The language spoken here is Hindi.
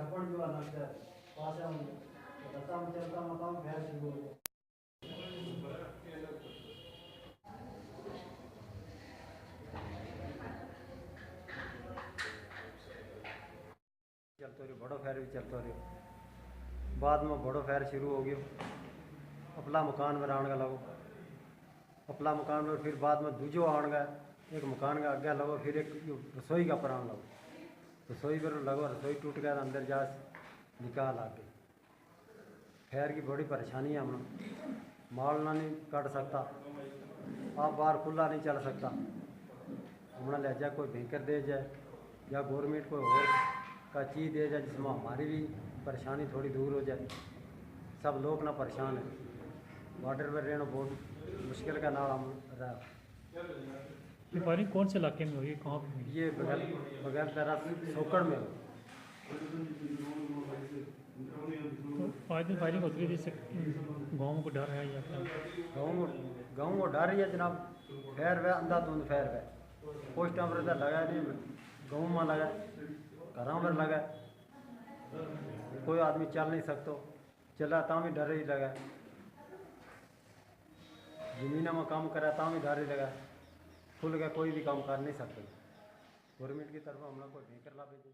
छप्पन जो अलग है पास है उनमें तो दशा में चलता मकाम फैल शुरू हो गया चलते रहो बड़ो फैर भी चलते रहो बाद में बड़ो फैर शुरू हो गया अपना मकान बनाने का लगो अपना मकान में फिर बाद में दूजो आन गए एक मकान का आगे लगो फिर एक रसोई का प्राण लगो रसोई पर लगो रसोई टूट गया अंदर जा निकाल आके खैर की बड़ी परेशानी है हम माल ना नहीं काट सकता आप बाहर खुला नहीं चल सकता हमने ले जाए कोई बैंकर दे जाए या गवर्नमेंट कोई और का चीज़ दे जाए जिसमें हमारी भी परेशानी थोड़ी दूर हो जाए सब लोग ना परेशान है बॉर्डर पर रहना बहुत मुश्किल का नाम हम रहा ये फायरिंग कौन से इलाके में हुई है कहाँ पे हुई? ये बगैर बगैर तेरा सोकड़ में हो तो आए दिन फायरिंग होती है जैसे गाँव को डर है या क्या? गाँव को डर ही है जनाब फैर वह अंधाधुंध फैर वह पोस्ट टाइम पर लगा नहीं गाँव में लगा घरों पर लगा कोई आदमी चल नहीं सकता चला ता भी डर ही लगा जमीन में काम करा ता भी डर ही लगा खुल के कोई भी काम कर नहीं सकते गवर्नमेंट की तरफ हमने कोई बैंकर ला भेजे